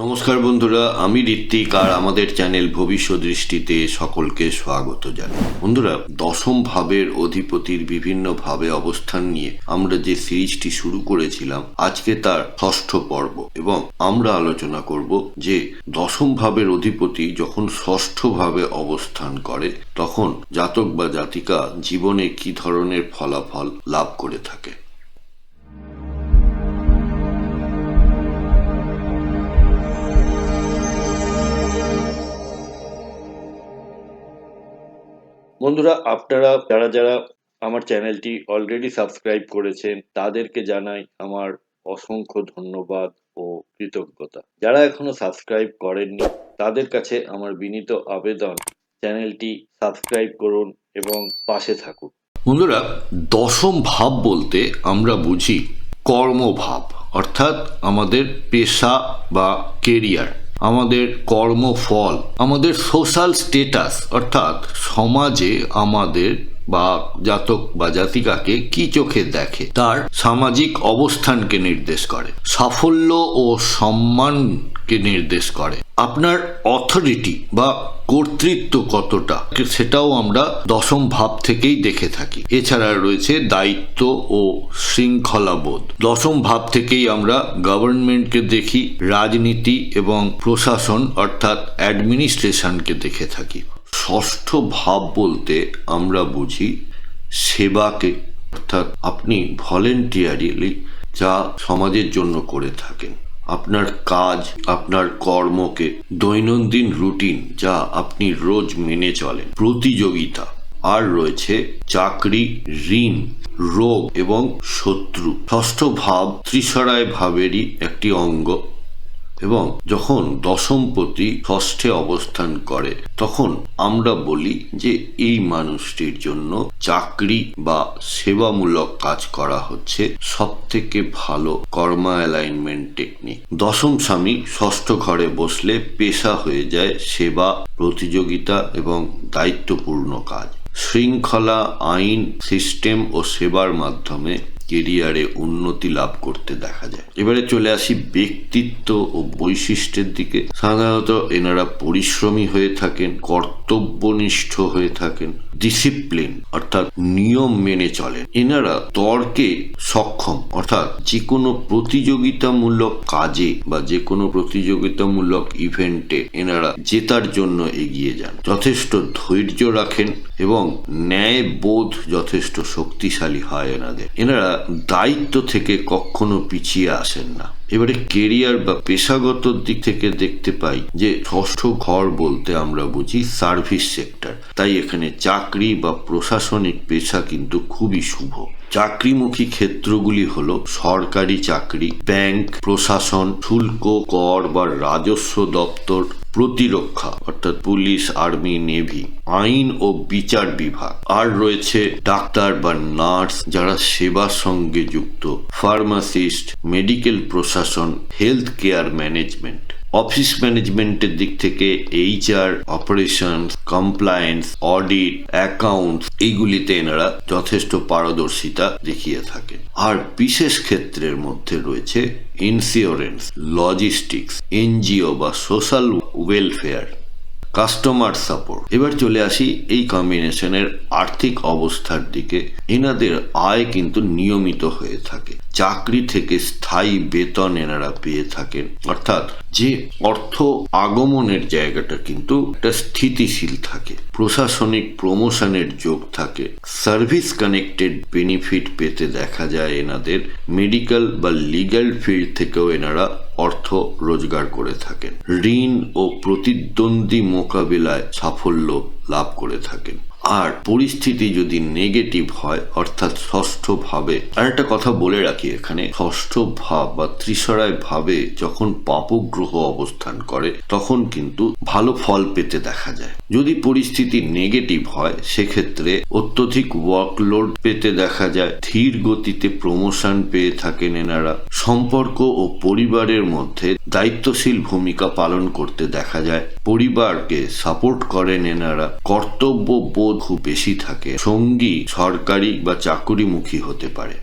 নমস্কার বন্ধুরা, আমি ঋত্বিক আর আমাদের চ্যানেল ভবিষ্যৎ দৃষ্টিতে সকলকে স্বাগত জানাই। বন্ধুরা, দশম ভাবের অধিপতির বিভিন্ন ভাবে অবস্থান নিয়ে আমরা যে সিরিজটি শুরু করেছিলাম, আজকে তার ষষ্ঠ পর্ব এবং আমরা আলোচনা করব যে দশম ভাবের অধিপতি যখন ষষ্ঠ ভাবে অবস্থান করে তখন জাতক বা জাতিকা জীবনে কি ধরনের ফলাফল লাভ করে থাকে। বন্ধুরা, আপনারা যারা আমার চ্যানেলটি অলরেডি সাবস্ক্রাইব করেছেন তাদেরকে জানাই আমার অসংখ্য ধন্যবাদ ও কৃতজ্ঞতা। যারা এখনো সাবস্ক্রাইব করেননি তাদের কাছে আমার বিনীত আবেদন, চ্যানেলটি সাবস্ক্রাইব করুন এবং পাশে থাকুন। বন্ধুরা, দশম ভাব বলতে আমরা বুঝি কর্মভাব, অর্থাৎ আমাদের পেশা বা কেরিয়ার, আমাদের কর্মফল, আমাদের সোশ্যাল স্টেটাস, অর্থাৎ সমাজে আমাদের বা জাতক বা জাতিকাকে কি চোখে দেখে তার সামাজিক অবস্থানকে নির্দেশ করে, সাফল্য ও সম্মানকে নির্দেশ করে, আপনার অথরিটি বা কর্তৃত্ব কতটা সেটাও আমরা দশম ভাব থেকেই দেখে থাকি। এছাড়া রয়েছে দায়িত্ব ও শৃঙ্খলাবোধ। দশম ভাব থেকেই আমরা গভর্নমেন্টকে দেখি, রাজনীতি এবং প্রশাসন অর্থাৎ অ্যাডমিনিস্ট্রেশনকে দেখে থাকি। ষষ্ঠ ভাব বলতে আমরা বুঝি সেবাকে, অর্থাৎ আপনি ভলেন্টিয়ারলি যা সমাজের জন্য করে থাকেন, আপনার কাজ, আপনার কর্মকে, দৈনন্দিন রুটিন যা আপনি রোজ মেনে চলেন, প্রতিযোগিতা, আর রয়েছে চাকরি, ঋণ, রোগ এবং শত্রু। ষষ্ঠ ভাব ত্রিসরায় ভাবেরই একটি অঙ্গ এবং যখন দশমপতি ষষ্ঠে অবস্থান করে তখন আমরা বলি যে এই মানুষটির জন্য চাকরি বা সেবামূলক কাজ করা হচ্ছে সব থেকে ভালো কর্মা অ্যালাইনমেন্ট টেকনিক। দশম স্বামী ষষ্ঠ ঘরে বসলে পেশা হয়ে যায় সেবা, প্রতিযোগিতা এবং দায়িত্বপূর্ণ কাজ। শৃঙ্খলা, আইন, সিস্টেম ও সেবার মাধ্যমে কেরিয়ারে উন্নতি লাভ করতে দেখা যায়। এবারে চলে আসি ব্যক্তিত্ব ও বৈশিষ্ট্যের দিকে। সাধারণত এনারা পরিশ্রমী হয়ে থাকেন, কর্তব্যনিষ্ঠ হয়ে থাকেন, ডিসিপ্লিন অর্থাৎ নিয়ম মেনে চলেন। এনারা তর্কে সক্ষম, অর্থাৎ যে কোনো প্রতিযোগিতামূলক কাজে বা যে কোনো প্রতিযোগিতামূলক ইভেন্টে এনারা জেতার জন্য এগিয়ে যান। যথেষ্ট ধৈর্য রাখেন এবং ন্যায় বোধ যথেষ্ট শক্তিশালী হয় এনাদের। এনারা দায়িত্ব থেকে কখনো পিছিয়ে আসেন না। এবারে কেরিয়ার বা পেশাগত দিক থেকে দেখতে পাই যে ষষ্ঠ ঘর বলতে আমরা বুঝি সার্ভিস সেক্টর, তাই এখানে চাকরি বা প্রশাসনিক পেশা কিন্তু খুবই শুভ। চাকরিমুখী ক্ষেত্রগুলি হলো সরকারি চাকরি, ব্যাংক, প্রশাসন, শুল্ক, কর বা রাজস্ব দপ্তর, প্রতিরক্ষা অর্থাৎ পুলিশ, আর্মি, নেভি, আইন ও বিচার বিভাগ, আর রয়েছে ডাক্তার বা নার্স যারা সেবার সঙ্গে যুক্ত, ফার্মাসিস্ট, মেডিকেল প্রশাসন, হেলথ কেয়ার ম্যানেজমেন্ট। অফিস ম্যানেজমেন্টের দিক থেকে HR, operations, compliance, audit, accounts, এইগুলিতে এনারা যথেষ্ট পারদর্শিতা দেখিয়ে থাকেন। আর বিশেষ ক্ষেত্রের মধ্যে রয়েছে ইন্স্যুরেন্স, লজিস্টিক্স, NGO বা সোশ্যাল ওয়েলফেয়ার, কাস্টমার সাপোর্ট। এবার চলে আসি এই কম্বিনেশনের আর্থিক অবস্থার দিকে। এনাদের আয় কিন্তু নিয়মিত হয়ে থাকে, চাকরি থেকে স্থায়ী বেতন এনারা পেয়ে থাকেন, অর্থাৎ যে অর্থ আগমনের জায়গাটা কিন্তু একটা স্থিতিশীল থাকে। প্রশাসনিক প্রমোশনের যোগ থাকে, সার্ভিস কানেক্টেড বেনিফিট পেতে দেখা যায় এনাদের, মেডিকেল বা লিগ্যাল ফিল্ড থেকেও এনারা অর্থ রোজগার করে থাকেন, ঋণ ও প্রতিদ্বন্দ্বী মোকাবিলায় সাফল্য লাভ করে থাকেন। আর পরিস্থিতি যদি নেগেটিভ হয়, অর্থাৎ ষষ্ঠ ভাবে, আর একটা কথা বলে রাখি এখানে, ষষ্ঠ ভাব বা ত্রিসরায় ভাবে যখন পাপগ্রহ অবস্থান করে তখন কিন্তু ভালো ফল পেতে দেখা যায়। যদি পরিস্থিতি নেগেটিভ হয় সেক্ষেত্রে অত্যধিক ওয়ার্কলোড পেতে দেখা যায়, ধীর গতিতে প্রমোশন পেয়ে থাকেন এনারা, সম্পর্ক ও পরিবারের মধ্যে দায়িত্বশীল ভূমিকা পালন করতে দেখা যায়, পরিবারকে সাপোর্ট করেন এনারা, কর্তব্য বোধ খুব বেশি থাকে, সঙ্গী সরকারি বা চাকুরিমুখী হতে পারে।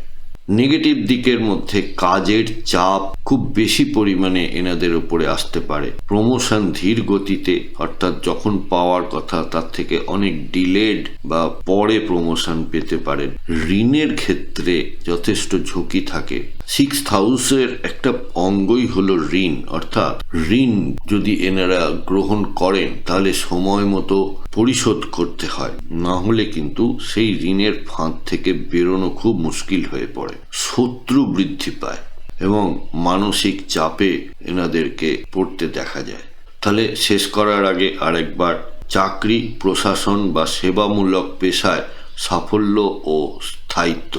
নেগেটিভ দিকের মধ্যে কাজের চাপ খুব বেশি পরিমাণে এনাদের উপরে আসতে পারে। প্রমোশন ধীর গতিতে, অর্থাৎ যখন পাওয়ার কথা তার থেকে অনেক ডিলেড বা পরে প্রমোশন পেতে পারেন। ঋণের ক্ষেত্রে যথেষ্ট ঝুঁকি থাকে। 6th হাউসের একটা অঙ্গই হলো ঋণ, অর্থাৎ ঋণ যদি এনারা গ্রহণ করেন তাহলে সময় মতো পরিশোধ করতে হয়, না হলে কিন্তু সেই ঋণের ফাঁদ থেকে বেরোনো খুব মুশকিল হয়ে পড়ে। শত্রু বৃদ্ধি পায় এবং মানসিক চাপে এনাদেরকে পড়তে দেখা যায়। তাহলে শেষ করার আগে আরেকবার, চাকরি, প্রশাসন বা সেবামূলক পেশায় সাফল্য ও স্থায়িত্ব।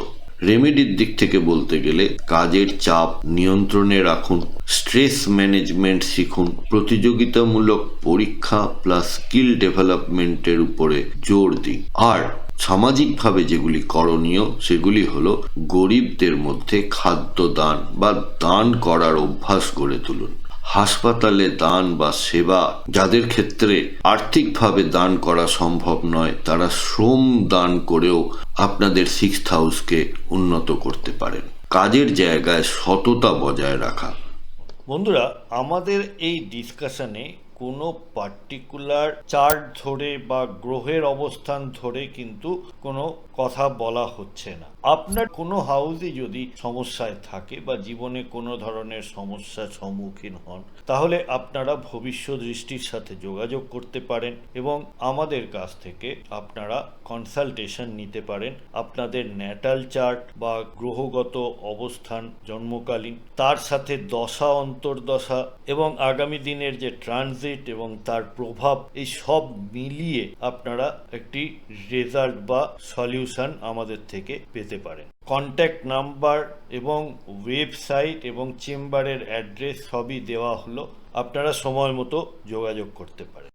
রেমেডির দিক থেকে বলতে গেলে কাজের চাপ নিয়ন্ত্রণে রাখুন, স্ট্রেস ম্যানেজমেন্ট শিখুন, প্রতিযোগিতামূলক পরীক্ষা প্লাস স্কিল ডেভেলপমেন্টের উপরে জোর দিন। আর সামাজিকভাবে যেগুলি করণীয় সেগুলি হলো গরিবদের মধ্যে খাদ্য দান বা দান করার অভ্যাস গড়ে তুলুন। হাসপাতালে দান বা সেবা, যাদের ক্ষেত্রে আর্থিকভাবে দান করা সম্ভব নয় তারা শ্রম দান করেও আপনাদের 6th হাউসকে উন্নত করতে পারেন। কাজের জায়গায় সততা বজায় রাখা। বন্ধুরা, আমাদের এই ডিসকাশনে কোনো পার্টিকুলার চার্ট ধরে বা গ্রহের অবস্থান ধরে কিন্তু কোনো কথা বলা হচ্ছে না। আপনার কোনো হাউসে যদি সমস্যায় থাকে বা জীবনে কোনো ধরনের সমস্যার সম্মুখীন হন, তাহলে আপনারা ভবিষ্যৎ দৃষ্টির সাথে যোগাযোগ করতে পারেন এবং আমাদের কাছ থেকে আপনারা কনসালটেশন নিতে পারেন। আপনাদের ন্যাটাল চার্ট বা গ্রহগত অবস্থান জন্মকালীন, তার সাথে দশা অন্তর্দশা এবং আগামী দিনের যে ট্রানজিট এবং তার প্রভাব, এই সব মিলিয়ে আপনারা একটি রেজাল্ট বা সলিউশন আমাদের থেকে পেতে পারেন। কন্ট্যাক্ট নাম্বার এবং ওয়েবসাইট এবং চেম্বারের অ্যাড্রেস সবই দেওয়া হলো, আপনারা সময় মতো যোগাযোগ করতে পারেন।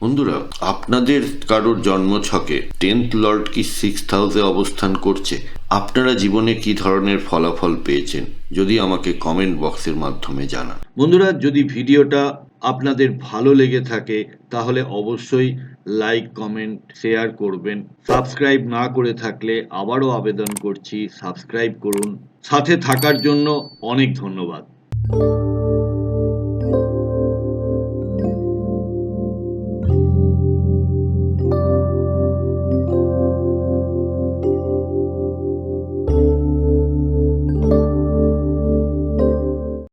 বন্ধুরা, আপনাদের কারোর জন্মছকে 10th লর্ড কি 6th হাউসে অবস্থান করছে? আপনারা জীবনে কি ধরনের ফলাফল পেয়েছেন যদি আমাকে কমেন্ট বক্সের মাধ্যমে জানান। বন্ধুরা, যদি ভিডিওটা আপনাদের ভালো লেগে থাকে তাহলে অবশ্যই লাইক, কমেন্ট, শেয়ার করবেন। সাবস্ক্রাইব না করে থাকলে আবারও আবেদন করছি, সাবস্ক্রাইব করুন। সাথে থাকার জন্য অনেক ধন্যবাদ।